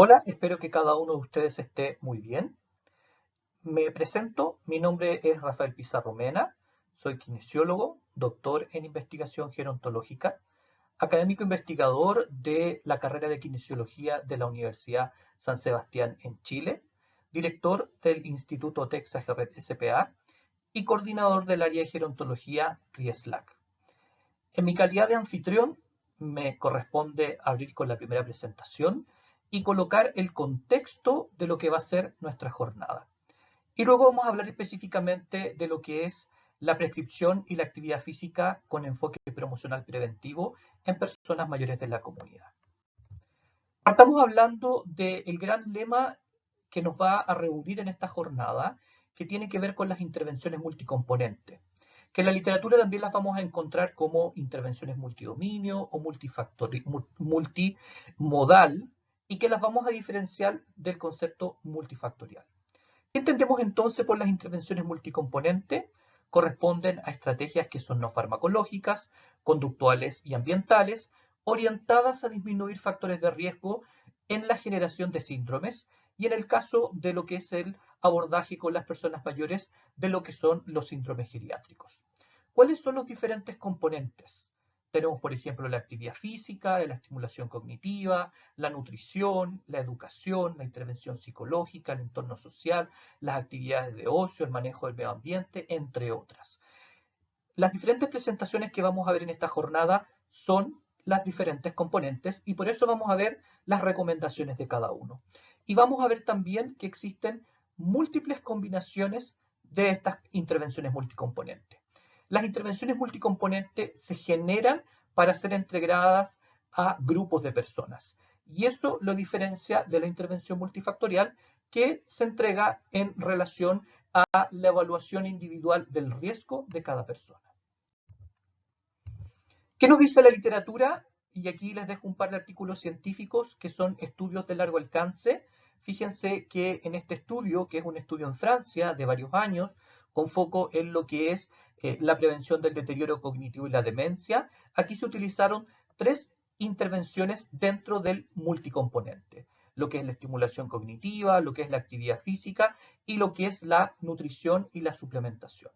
Hola, espero que cada uno de ustedes esté muy bien. Me presento, mi nombre es Rafael Pizarro Mena, soy kinesiólogo, doctor en investigación gerontológica, académico investigador de la carrera de kinesiología de la Universidad San Sebastián en Chile, director del Instituto Texas Red SPA y coordinador del área de gerontología RIESLAC. En mi calidad de anfitrión, me corresponde abrir con la primera presentación y colocar el contexto de lo que va a ser nuestra jornada. Y luego vamos a hablar específicamente de lo que es la prescripción y la actividad física con enfoque promocional preventivo en personas mayores de la comunidad. Estamos hablando del gran lema que nos va a reunir en esta jornada, que tiene que ver con las intervenciones multicomponentes, que en la literatura también las vamos a encontrar como intervenciones multidominio o multimodal, y que las vamos a diferenciar del concepto multifactorial. ¿Qué entendemos entonces por las intervenciones multicomponentes? Corresponden a estrategias que son no farmacológicas, conductuales y ambientales, orientadas a disminuir factores de riesgo en la generación de síndromes y en el caso de lo que es el abordaje con las personas mayores de lo que son los síndromes geriátricos. ¿Cuáles son los diferentes componentes? Tenemos, por ejemplo, la actividad física, la estimulación cognitiva, la nutrición, la educación, la intervención psicológica, el entorno social, las actividades de ocio, el manejo del medio ambiente, entre otras. Las diferentes presentaciones que vamos a ver en esta jornada son las diferentes componentes y por eso vamos a ver las recomendaciones de cada uno. Y vamos a ver también que existen múltiples combinaciones de estas intervenciones multicomponentes. Las intervenciones multicomponentes se generan para ser entregadas a grupos de personas y eso lo diferencia de la intervención multifactorial que se entrega en relación a la evaluación individual del riesgo de cada persona. ¿Qué nos dice la literatura? Y aquí les dejo un par de artículos científicos que son estudios de largo alcance. Fíjense que en este estudio, que es un estudio en Francia de varios años, con foco en lo que es la prevención del deterioro cognitivo y la demencia, aquí se utilizaron tres intervenciones dentro del multicomponente, lo que es la estimulación cognitiva, lo que es la actividad física y lo que es la nutrición y la suplementación.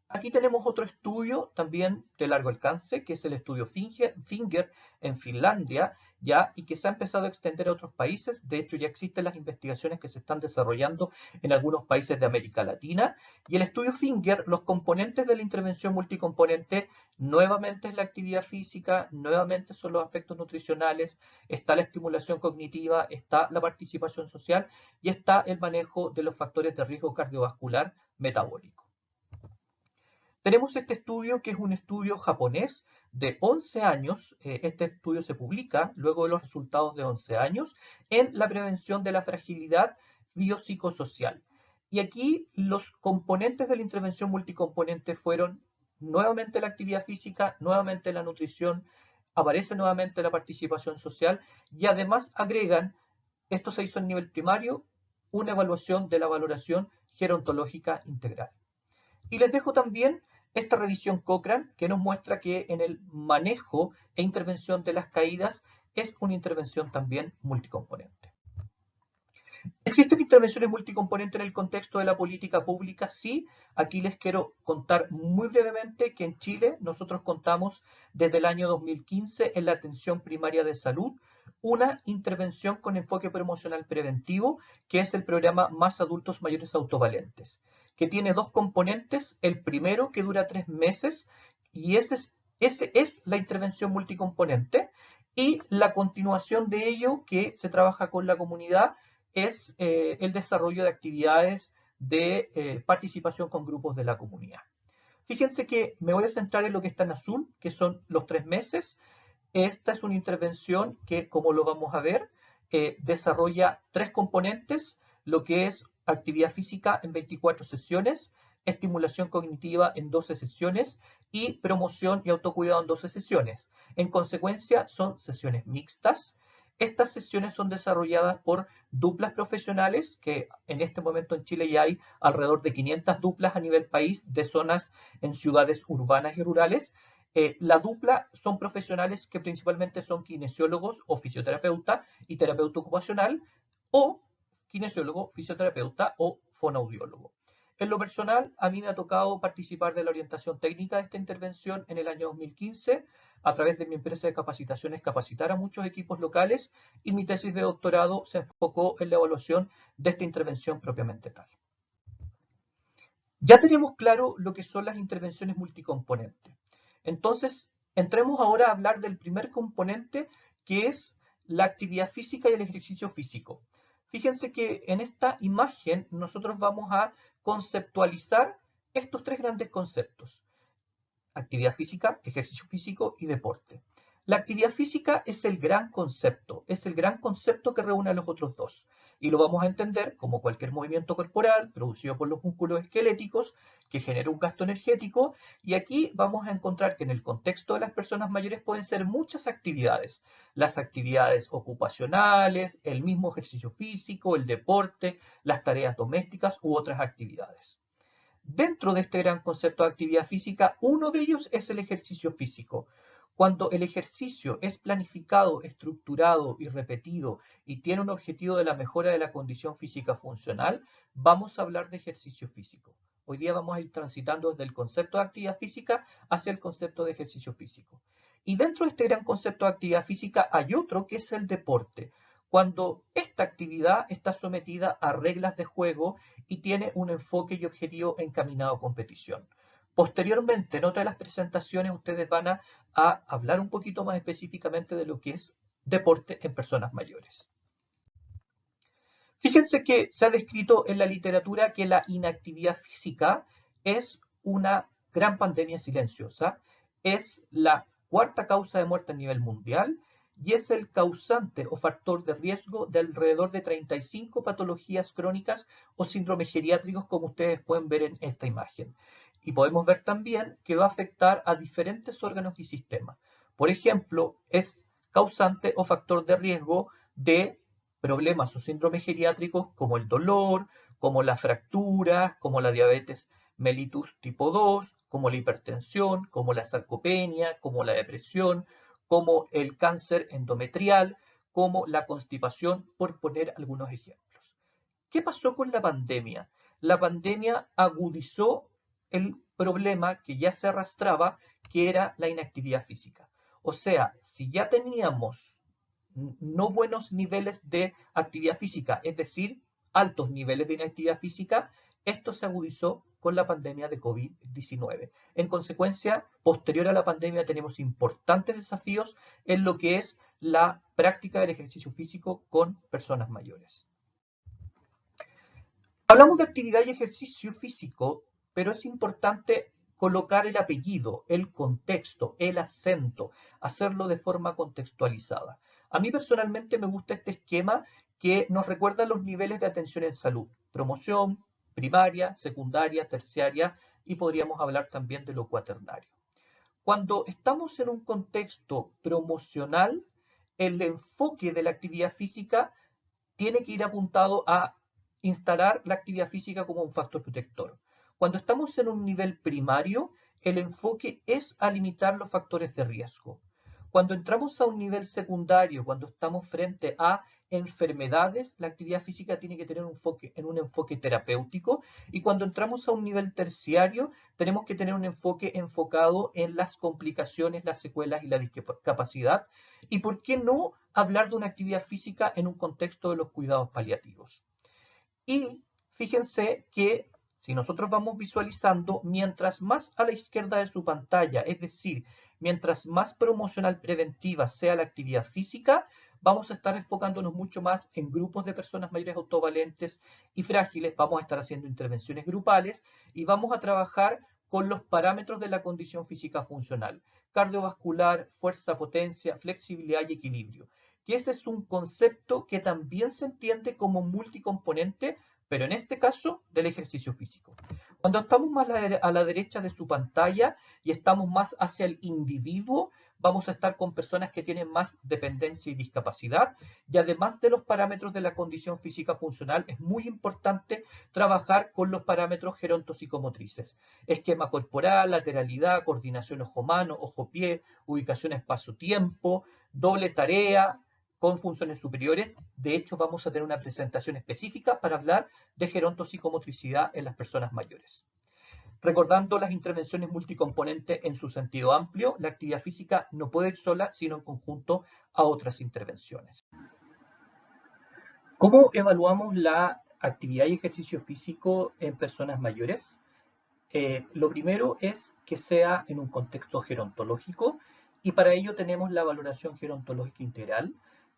Aquí tenemos otro estudio también de largo alcance, que es el estudio Finger en Finlandia, ya, y que se ha empezado a extender a otros países. De hecho, ya existen las investigaciones que se están desarrollando en algunos países de América Latina. Y el estudio Finger, los componentes de la intervención multicomponente, nuevamente es la actividad física, nuevamente son los aspectos nutricionales, está la estimulación cognitiva, está la participación social y está el manejo de los factores de riesgo cardiovascular metabólico. Tenemos este estudio que es un estudio japonés de 11 años. Este estudio se publica luego de los resultados de 11 años en la prevención de la fragilidad biopsicosocial. Y aquí los componentes de la intervención multicomponente fueron nuevamente la actividad física, nuevamente la nutrición, aparece nuevamente la participación social y además agregan, esto se hizo en nivel primario, una evaluación de la valoración gerontológica integral. Y les dejo también esta revisión Cochrane que nos muestra que en el manejo e intervención de las caídas es una intervención también multicomponente. ¿Existen intervenciones multicomponentes en el contexto de la política pública? Sí. Aquí les quiero contar muy brevemente que en Chile nosotros contamos desde el año 2015 en la atención primaria de salud una intervención con enfoque promocional preventivo, que es el programa Más Adultos Mayores Autovalentes, que tiene dos componentes. El primero, que dura 3 meses, y ese es la intervención multicomponente, y la continuación de ello, que se trabaja con la comunidad, es el desarrollo de actividades de participación con grupos de la comunidad. Fíjense que me voy a centrar en lo que está en azul, que son los 3 meses. Esta es una intervención que, como lo vamos a ver, desarrolla 3 componentes, lo que es actividad física en 24 sesiones, estimulación cognitiva en 12 sesiones y promoción y autocuidado en 12 sesiones. En consecuencia, son sesiones mixtas. Estas sesiones son desarrolladas por duplas profesionales, que en este momento en Chile ya hay alrededor de 500 duplas a nivel país de zonas en ciudades urbanas y rurales, La dupla son profesionales que principalmente son kinesiólogos o fisioterapeuta y terapeuta ocupacional, o kinesiólogo, fisioterapeuta o fonoaudiólogo. En lo personal, a mí me ha tocado participar de la orientación técnica de esta intervención en el año 2015 a través de mi empresa de capacitaciones, capacitar a muchos equipos locales, y mi tesis de doctorado se enfocó en la evaluación de esta intervención propiamente tal. Ya tenemos claro lo que son las intervenciones multicomponentes. Entonces, entremos ahora a hablar del primer componente, que es la actividad física y el ejercicio físico. Fíjense que en esta imagen nosotros vamos a conceptualizar estos tres grandes conceptos: actividad física, ejercicio físico y deporte. La actividad física es el gran concepto que reúne a los otros dos. Y lo vamos a entender como cualquier movimiento corporal producido por los músculos esqueléticos que genera un gasto energético. Y aquí vamos a encontrar que en el contexto de las personas mayores pueden ser muchas actividades. Las actividades ocupacionales, el mismo ejercicio físico, el deporte, las tareas domésticas u otras actividades. Dentro de este gran concepto de actividad física, uno de ellos es el ejercicio físico. Cuando el ejercicio es planificado, estructurado y repetido y tiene un objetivo de la mejora de la condición física funcional, vamos a hablar de ejercicio físico. Hoy día vamos a ir transitando desde el concepto de actividad física hacia el concepto de ejercicio físico. Y dentro de este gran concepto de actividad física hay otro, que es el deporte. Cuando esta actividad está sometida a reglas de juego y tiene un enfoque y objetivo encaminado a competición. Posteriormente, en otra de las presentaciones, ustedes van a hablar un poquito más específicamente de lo que es deporte en personas mayores. Fíjense que se ha descrito en la literatura que la inactividad física es una gran pandemia silenciosa, es la cuarta causa de muerte a nivel mundial y es el causante o factor de riesgo de alrededor de 35 patologías crónicas o síndromes geriátricos, como ustedes pueden ver en esta imagen. Y podemos ver también que va a afectar a diferentes órganos y sistemas. Por ejemplo, es causante o factor de riesgo de problemas o síndromes geriátricos como el dolor, como la fractura, como la diabetes mellitus tipo 2, como la hipertensión, como la sarcopenia, como la depresión, como el cáncer endometrial, como la constipación, por poner algunos ejemplos. ¿Qué pasó con la pandemia? La pandemia agudizó el problema que ya se arrastraba, que era la inactividad física. O sea, si ya teníamos no buenos niveles de actividad física, es decir, altos niveles de inactividad física, esto se agudizó con la pandemia de COVID-19. En consecuencia, posterior a la pandemia tenemos importantes desafíos en lo que es la práctica del ejercicio físico con personas mayores. Hablamos de actividad y ejercicio físico, pero es importante colocar el apellido, el contexto, el acento, hacerlo de forma contextualizada. A mí personalmente me gusta este esquema que nos recuerda los niveles de atención en salud: promoción, primaria, secundaria, terciaria, y podríamos hablar también de lo cuaternario. Cuando estamos en un contexto promocional, el enfoque de la actividad física tiene que ir apuntado a instalar la actividad física como un factor protector. Cuando estamos en un nivel primario, el enfoque es a limitar los factores de riesgo. Cuando entramos a un nivel secundario, cuando estamos frente a enfermedades, la actividad física tiene que tener un enfoque terapéutico. Y cuando entramos a un nivel terciario, tenemos que tener un enfoque enfocado en las complicaciones, las secuelas y la discapacidad. ¿Y por qué no hablar de una actividad física en un contexto de los cuidados paliativos? Y fíjense que si nosotros vamos visualizando, mientras más a la izquierda de su pantalla, es decir, mientras más promocional preventiva sea la actividad física, vamos a estar enfocándonos mucho más en grupos de personas mayores autovalentes y frágiles. Vamos a estar haciendo intervenciones grupales y vamos a trabajar con los parámetros de la condición física funcional: cardiovascular, fuerza, potencia, flexibilidad y equilibrio. Que ese es un concepto que también se entiende como multicomponente, pero en este caso del ejercicio físico. Cuando estamos más a la derecha de su pantalla y estamos más hacia el individuo, vamos a estar con personas que tienen más dependencia y discapacidad, y además de los parámetros de la condición física funcional, es muy importante trabajar con los parámetros gerontopsicomotrices: esquema corporal, lateralidad, coordinación ojo-mano, ojo-pie, ubicación espacio-tiempo, doble tarea, con funciones superiores. De hecho, vamos a tener una presentación específica para hablar de gerontopsicomotricidad en las personas mayores. Recordando las intervenciones multicomponentes en su sentido amplio, la actividad física no puede ir sola, sino en conjunto a otras intervenciones. ¿Cómo evaluamos la actividad y ejercicio físico en personas mayores? Lo primero es que sea en un contexto gerontológico, y para ello tenemos la valoración gerontológica integral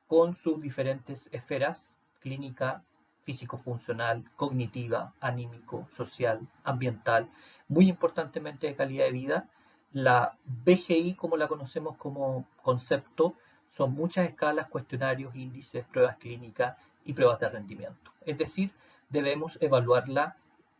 con sus diferentes esferas: clínica, físico-funcional, cognitiva, anímico, social, ambiental, muy importantemente de calidad de vida. La BGI, como la conocemos como concepto, son muchas escalas, cuestionarios, índices, pruebas clínicas y pruebas de rendimiento. Es decir, debemos evaluarla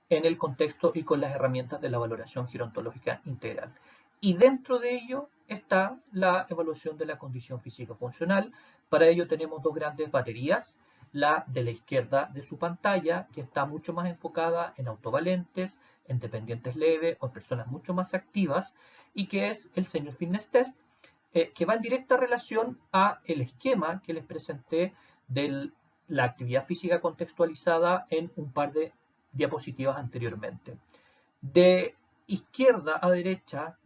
en el contexto y con las herramientas de la valoración gerontológica integral. Y dentro de ello está la evaluación de la condición físico-funcional. Para ello tenemos dos grandes baterías: la de la izquierda de su pantalla, que está mucho más enfocada en autovalentes, en dependientes leves o en personas mucho más activas, y que es el Senior Fitness Test, que va en directa relación a el esquema que les presenté de la actividad física contextualizada en un par de diapositivas anteriormente. De izquierda a derecha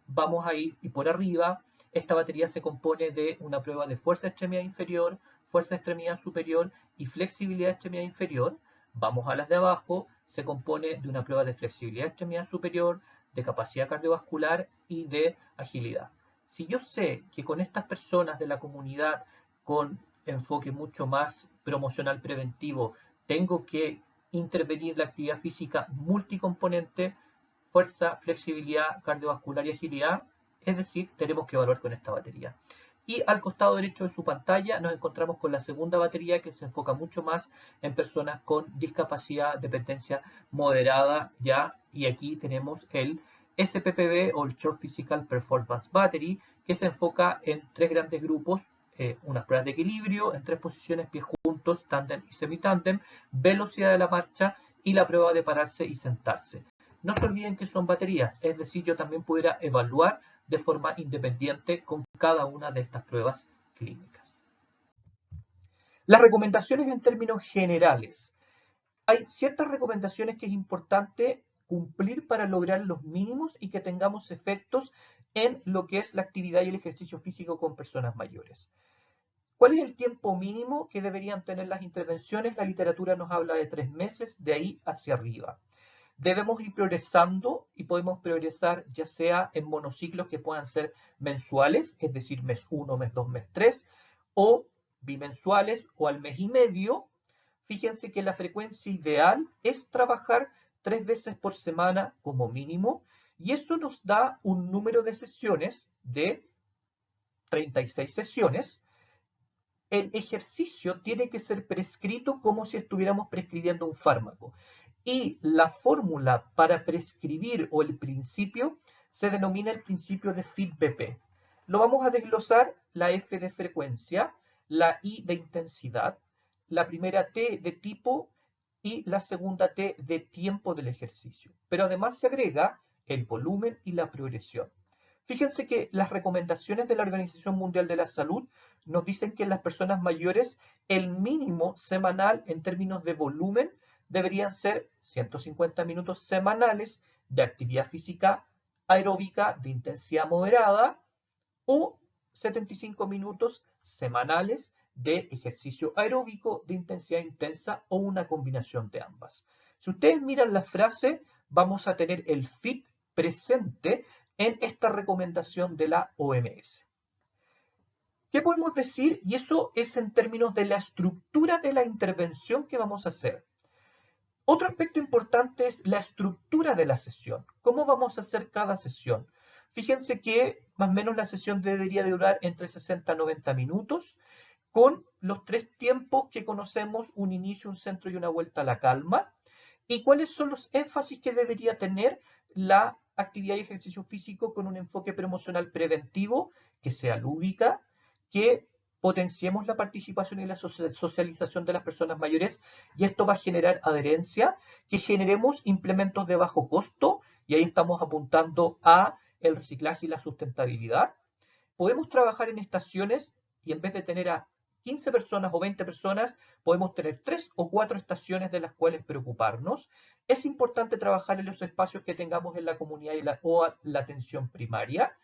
vamos a ir, y por arriba, esta batería se compone de una prueba de fuerza de extremidad inferior, fuerza de extremidad superior y flexibilidad de extremidad inferior. Vamos a las de abajo, se compone de una prueba de flexibilidad de extremidad superior, de capacidad cardiovascular y de agilidad. Si yo sé que con estas personas de la comunidad con enfoque mucho más promocional preventivo tengo que intervenir la actividad física multicomponente, fuerza, flexibilidad, cardiovascular y agilidad, es decir, tenemos que evaluar con esta batería. Y al costado derecho de su pantalla nos encontramos con la segunda batería, que se enfoca mucho más en personas con discapacidad, dependencia moderada, ya, y aquí tenemos el SPPB, o el Short Physical Performance Battery, que se enfoca en tres grandes grupos: unas pruebas de equilibrio en tres posiciones, pies juntos, tándem y semitándem, velocidad de la marcha y la prueba de pararse y sentarse. No se olviden que son baterías, es decir, yo también pudiera evaluar de forma independiente con cada una de estas pruebas clínicas. Las recomendaciones en términos generales. Hay ciertas recomendaciones que es importante cumplir para lograr los mínimos y que tengamos efectos en lo que es la actividad y el ejercicio físico con personas mayores. ¿Cuál es el tiempo mínimo que deberían tener las intervenciones? La literatura nos habla de 3 meses, de ahí hacia arriba. Debemos ir progresando, y podemos progresar ya sea en monociclos que puedan ser mensuales, es decir, mes 1, mes 2, mes 3, o bimensuales o al mes y medio. Fíjense que la frecuencia ideal es trabajar 3 veces por semana como mínimo, y eso nos da un número de sesiones de 36 sesiones. El ejercicio tiene que ser prescrito como si estuviéramos prescribiendo un fármaco. Y la fórmula para prescribir, o el principio, se denomina el principio de FIT-BP. Lo vamos a desglosar: la F de frecuencia, la I de intensidad, la primera T de tipo y la segunda T de tiempo del ejercicio. Pero además se agrega el volumen y la progresión. Fíjense que las recomendaciones de la Organización Mundial de la Salud nos dicen que en las personas mayores el mínimo semanal en términos de volumen deberían ser 150 minutos semanales de actividad física aeróbica de intensidad moderada, o 75 minutos semanales de ejercicio aeróbico de intensidad intensa, o una combinación de ambas. Si ustedes miran la frase, vamos a tener el FIT presente en esta recomendación de la OMS. ¿Qué podemos decir? Y eso es en términos de la estructura de la intervención que vamos a hacer. Otro aspecto importante es la estructura de la sesión. ¿Cómo vamos a hacer cada sesión? Fíjense que más o menos la sesión debería durar entre 60 a 90 minutos, con los 3 tiempos que conocemos: un inicio, un centro y una vuelta a la calma. ¿Y cuáles son los énfasis que debería tener la actividad y ejercicio físico con un enfoque promocional preventivo? que sea lúdica, que potenciemos la participación y la socialización de las personas mayores, y esto va a generar adherencia, que generemos implementos de bajo costo, y ahí estamos apuntando a el reciclaje y la sustentabilidad. Podemos trabajar en estaciones y en vez de tener a 15 personas o 20 personas, podemos tener 3 o 4 estaciones de las cuales preocuparnos. Es importante trabajar en los espacios que tengamos en la comunidad o la atención primaria.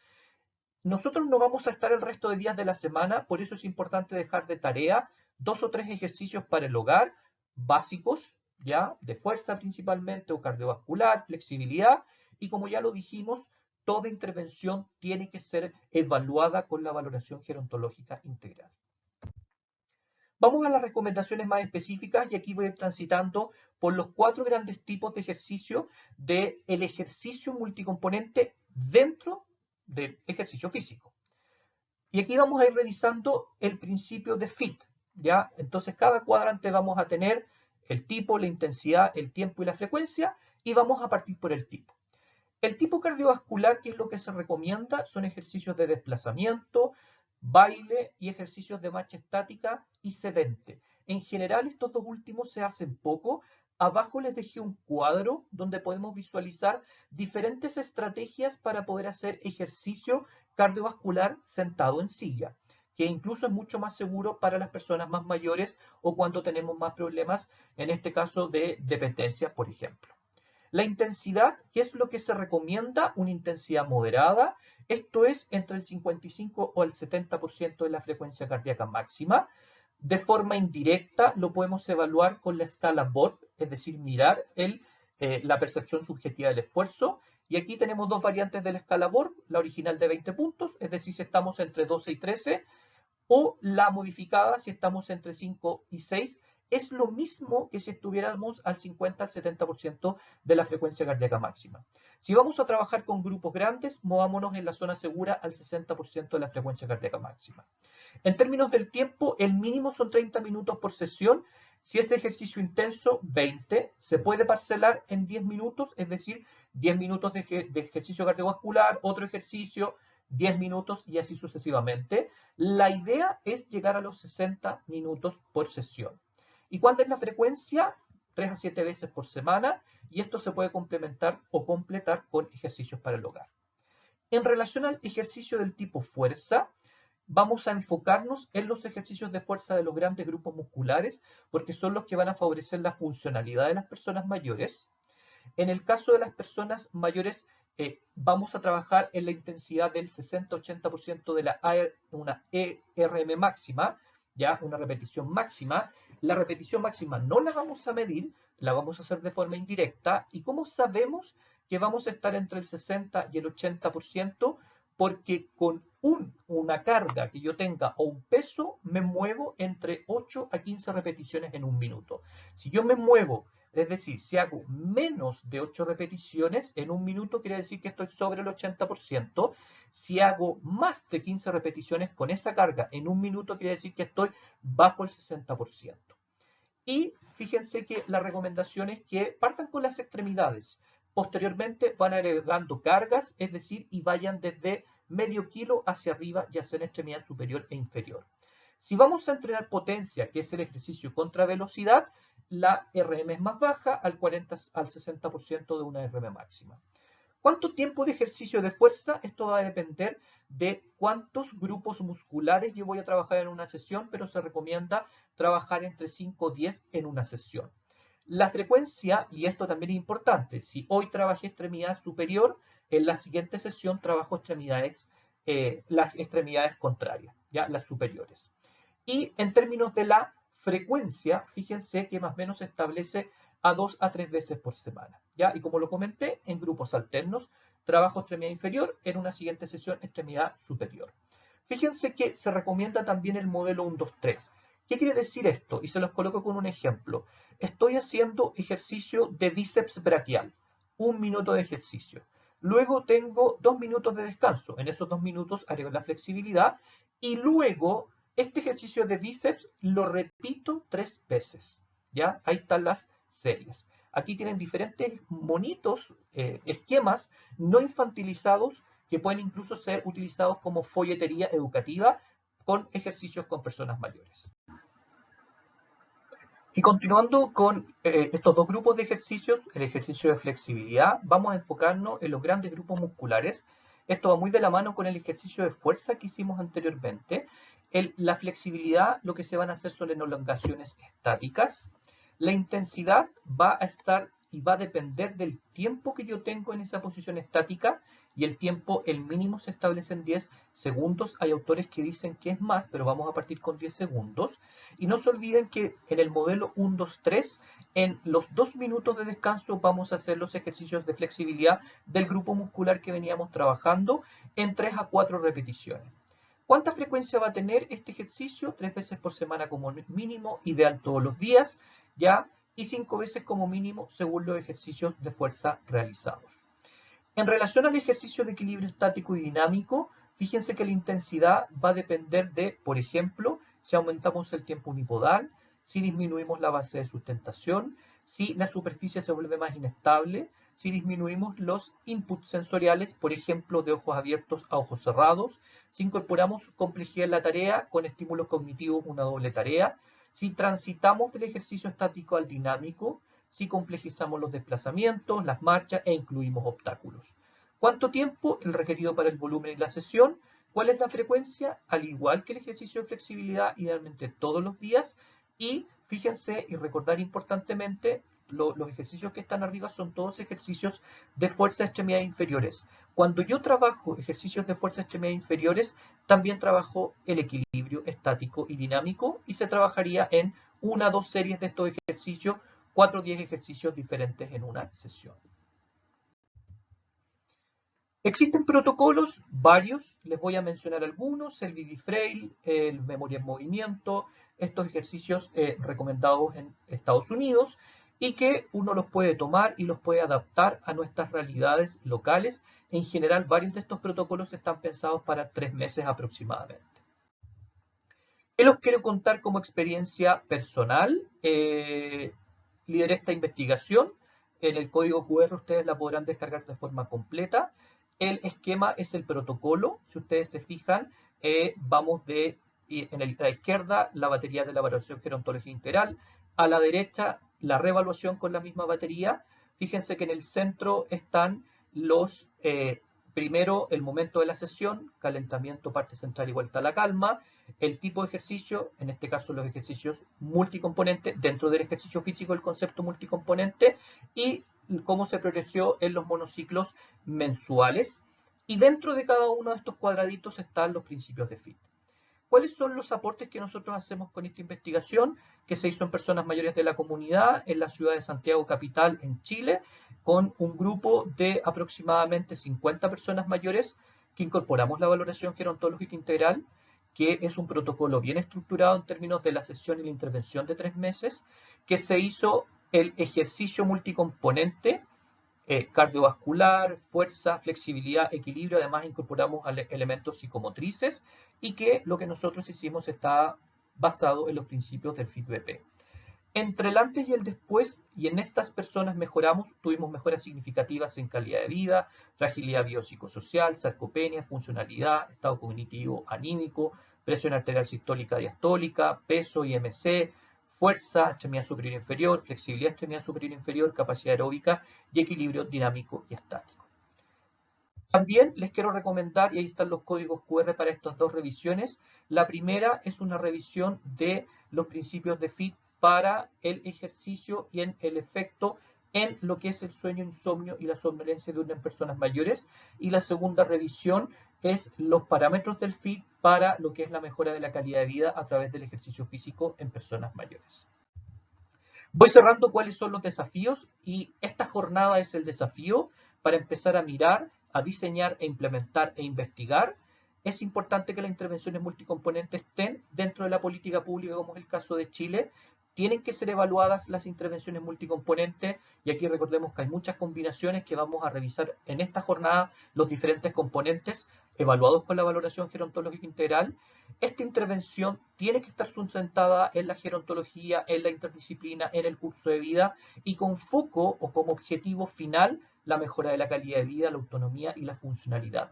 Nosotros no vamos a estar el resto de días de la semana, por eso es importante dejar de tarea 2 o 3 ejercicios para el hogar, básicos, ya, de fuerza principalmente, o cardiovascular, flexibilidad, y como ya lo dijimos, toda intervención tiene que ser evaluada con la valoración gerontológica integral. Vamos a las recomendaciones más específicas y aquí voy a ir transitando por los 4 grandes tipos de ejercicio del ejercicio multicomponente dentro del ejercicio físico. Y aquí vamos a ir revisando el principio de FIT, ¿ya? Entonces cada cuadrante vamos a tener el tipo, la intensidad, el tiempo y la frecuencia, y vamos a partir por el tipo. El tipo cardiovascular, que es lo que se recomienda, son ejercicios de desplazamiento, baile y ejercicios de marcha estática y sedente. En general, estos dos últimos se hacen poco. Abajo les dejé un cuadro donde podemos visualizar diferentes estrategias para poder hacer ejercicio cardiovascular sentado en silla, que incluso es mucho más seguro para las personas más mayores o cuando tenemos más problemas, en este caso de dependencia, por ejemplo. La intensidad, ¿qué es lo que se recomienda? Una intensidad moderada, esto es entre el 55 o el 70% de la frecuencia cardíaca máxima. De forma indirecta lo podemos evaluar con la escala BORD, es decir, mirar la percepción subjetiva del esfuerzo. Y aquí tenemos dos variantes de la escala BORD, la original de 20 puntos, es decir, si estamos entre 12 y 13, o la modificada si estamos entre 5 y 6, es lo mismo que si estuviéramos al 50 al 70% de la frecuencia cardíaca máxima. Si vamos a trabajar con grupos grandes, movámonos en la zona segura al 60% de la frecuencia cardíaca máxima. En términos del tiempo, el mínimo son 30 minutos por sesión. Si es ejercicio intenso, 20. Se puede parcelar en 10 minutos, es decir, 10 minutos de ejercicio cardiovascular, otro ejercicio, 10 minutos y así sucesivamente. La idea es llegar a los 60 minutos por sesión. ¿Y cuánta es la frecuencia? 3 a 7 veces por semana, y esto se puede complementar o completar con ejercicios para el hogar. En relación al ejercicio del tipo fuerza, vamos a enfocarnos en los ejercicios de fuerza de los grandes grupos musculares, porque son los que van a favorecer la funcionalidad de las personas mayores. En el caso de las personas mayores, vamos a trabajar en la intensidad del 60-80% de una ERM máxima, ya una repetición máxima. La repetición máxima no la vamos a medir, la vamos a hacer de forma indirecta. ¿Y cómo sabemos que vamos a estar entre el 60 y el 80%? Porque con una carga que yo tenga o un peso, me muevo entre 8 a 15 repeticiones en un minuto. Si yo me muevo, es decir, si hago menos de 8 repeticiones en un minuto, quiere decir que estoy sobre el 80%. Si hago más de 15 repeticiones con esa carga en un minuto, quiere decir que estoy bajo el 60%. Y fíjense que la recomendación es que partan con las extremidades. Posteriormente van agregando cargas, es decir, y vayan desde medio kilo hacia arriba, ya sea en extremidad superior e inferior. Si vamos a entrenar potencia, que es el ejercicio contra velocidad, la RM es más baja, al 40 al 60% de una RM máxima. ¿Cuánto tiempo de ejercicio de fuerza? Esto va a depender de cuántos grupos musculares yo voy a trabajar en una sesión, pero se recomienda trabajar entre 5 o 10 en una sesión. La frecuencia, y esto también es importante, si hoy trabajé extremidad superior, en la siguiente sesión trabajo las extremidades contrarias, ya las superiores. Y en términos de la frecuencia, fíjense que más o menos se establece a 2 a 3 veces por semana, ¿ya? Y como lo comenté, en grupos alternos, trabajo extremidad inferior, en una siguiente sesión extremidad superior. Fíjense que se recomienda también el modelo 1-2-3. ¿Qué quiere decir esto? Y se los coloco con un ejemplo. Estoy haciendo ejercicio de bíceps braquial, 1 minuto de ejercicio. Luego tengo 2 minutos de descanso. En esos 2 minutos haré la flexibilidad y luego este ejercicio de bíceps lo repito 3 veces. ¿Ya? Ahí están las series. Aquí tienen diferentes monitos, esquemas no infantilizados que pueden incluso ser utilizados como folletería educativa con ejercicios con personas mayores. Y continuando con estos dos grupos de ejercicios, el ejercicio de flexibilidad, vamos a enfocarnos en los grandes grupos musculares. Esto va muy de la mano con el ejercicio de fuerza que hicimos anteriormente. La flexibilidad, lo que se van a hacer son elongaciones estáticas. La intensidad va a estar y va a depender del tiempo que yo tengo en esa posición estática, y el tiempo, el mínimo se establece en 10 segundos. Hay autores que dicen que es más, pero vamos a partir con 10 segundos. Y no se olviden que en el modelo 1, 2, 3, en los 2 minutos de descanso vamos a hacer los ejercicios de flexibilidad del grupo muscular que veníamos trabajando en 3 a 4 repeticiones. ¿Cuánta frecuencia va a tener este ejercicio? 3 veces por semana como mínimo, ideal todos los días, ¿ya? Y 5 veces como mínimo según los ejercicios de fuerza realizados. En relación al ejercicio de equilibrio estático y dinámico, fíjense que la intensidad va a depender de, por ejemplo, si aumentamos el tiempo unipodal, si disminuimos la base de sustentación, si la superficie se vuelve más inestable, si disminuimos los inputs sensoriales, por ejemplo, de ojos abiertos a ojos cerrados, si incorporamos complejidad en la tarea con estímulos cognitivos, una doble tarea, si transitamos del ejercicio estático al dinámico, si complejizamos los desplazamientos, las marchas e incluimos obstáculos. ¿Cuánto tiempo? El requerido para el volumen y la sesión. ¿Cuál es la frecuencia? Al igual que el ejercicio de flexibilidad, idealmente todos los días. Y fíjense y recordar importantemente, los ejercicios que están arriba son todos ejercicios de fuerza de extremidades inferiores. Cuando yo trabajo ejercicios de fuerza de extremidades inferiores, también trabajo el equilibrio estático y dinámico, y se trabajaría en 1 a 2 series de estos ejercicios, 4 o 10 ejercicios diferentes en una sesión. Existen protocolos, varios, les voy a mencionar algunos: el BB Frail, el Memoria en Movimiento, estos ejercicios recomendados en Estados Unidos, y que uno los puede tomar y los puede adaptar a nuestras realidades locales. En general, varios de estos protocolos están pensados para 3 meses aproximadamente. ¿Qué los quiero contar como experiencia personal? Lideré esta investigación. En el código QR ustedes la podrán descargar de forma completa. El esquema es el protocolo. Si ustedes se fijan, vamos a la izquierda la batería de la evaluación gerontológica integral, a la derecha la reevaluación con la misma batería. Fíjense que en el centro están los, primero el momento de la sesión, calentamiento, parte central y vuelta a la calma, el tipo de ejercicio, en este caso los ejercicios multicomponentes, dentro del ejercicio físico el concepto multicomponente, y cómo se progresó en los monociclos mensuales. Y dentro de cada uno de estos cuadraditos están los principios de FIT. ¿Cuáles son los aportes que nosotros hacemos con esta investigación? Que se hizo en personas mayores de la comunidad en la ciudad de Santiago capital, en Chile, con un grupo de aproximadamente 50 personas mayores, que incorporamos la valoración gerontológica integral, que es un protocolo bien estructurado en términos de la sesión y la intervención de 3 meses, que se hizo el ejercicio multicomponente, cardiovascular, fuerza, flexibilidad, equilibrio. Además incorporamos elementos psicomotrices, y que lo que nosotros hicimos está basado en los principios del FIT-BP. Entre el antes y el después, y en estas personas tuvimos mejoras significativas en calidad de vida, fragilidad biopsicosocial, sarcopenia, funcionalidad, estado cognitivo, anímico, presión arterial sistólica diastólica, peso, IMC, fuerza, extremidad superior e inferior, flexibilidad extremidad superior e inferior, capacidad aeróbica y equilibrio dinámico y estático. También les quiero recomendar, y ahí están los códigos QR para estas dos revisiones. La primera es una revisión de los principios de FIT para el ejercicio y en el efecto en lo que es el sueño, insomnio y la somnolencia diurna en personas mayores. Y la segunda revisión es los parámetros del FIT para lo que es la mejora de la calidad de vida a través del ejercicio físico en personas mayores. Voy cerrando cuáles son los desafíos, y esta jornada es el desafío para empezar a mirar, a diseñar e implementar e investigar. Es importante que las intervenciones multicomponentes estén dentro de la política pública, como es el caso de Chile. Tienen que ser evaluadas las intervenciones multicomponentes, y aquí recordemos que hay muchas combinaciones que vamos a revisar en esta jornada, los diferentes componentes evaluados con la valoración gerontológica integral. Esta intervención tiene que estar sustentada en la gerontología, en la interdisciplina, en el curso de vida, y con foco o como objetivo final la mejora de la calidad de vida, la autonomía y la funcionalidad.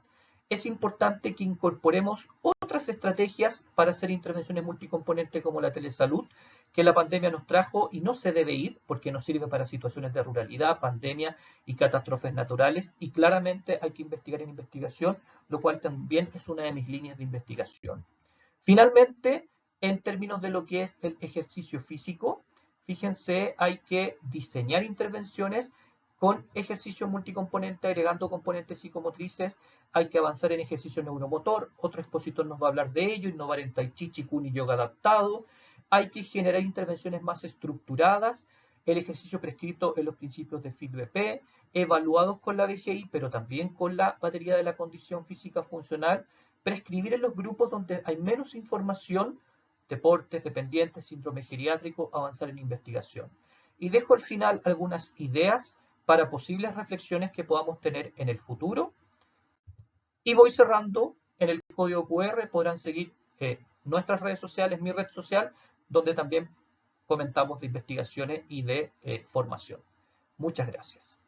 es importante que incorporemos otras estrategias para hacer intervenciones multicomponentes como la telesalud, que la pandemia nos trajo y no se debe ir porque nos sirve para situaciones de ruralidad, pandemia y catástrofes naturales, y claramente hay que investigar en investigación, lo cual también es una de mis líneas de investigación. Finalmente, en términos de lo que es el ejercicio físico, fíjense, hay que diseñar intervenciones con ejercicio multicomponente, agregando componentes psicomotrices, hay que avanzar en ejercicio neuromotor, otro expositor nos va a hablar de ello, innovar en Tai Chi, Qigong y yoga adaptado, hay que generar intervenciones más estructuradas, el ejercicio prescrito en los principios de FIT-BP, evaluados con la BGI, pero también con la batería de la condición física funcional, prescribir en los grupos donde hay menos información, deportes, dependientes, síndrome geriátrico, avanzar en investigación. Y dejo al final algunas ideas para posibles reflexiones que podamos tener en el futuro. Y voy cerrando. En el código QR podrán seguir nuestras redes sociales, mi red social, donde también comentamos de investigaciones y de formación. Muchas gracias.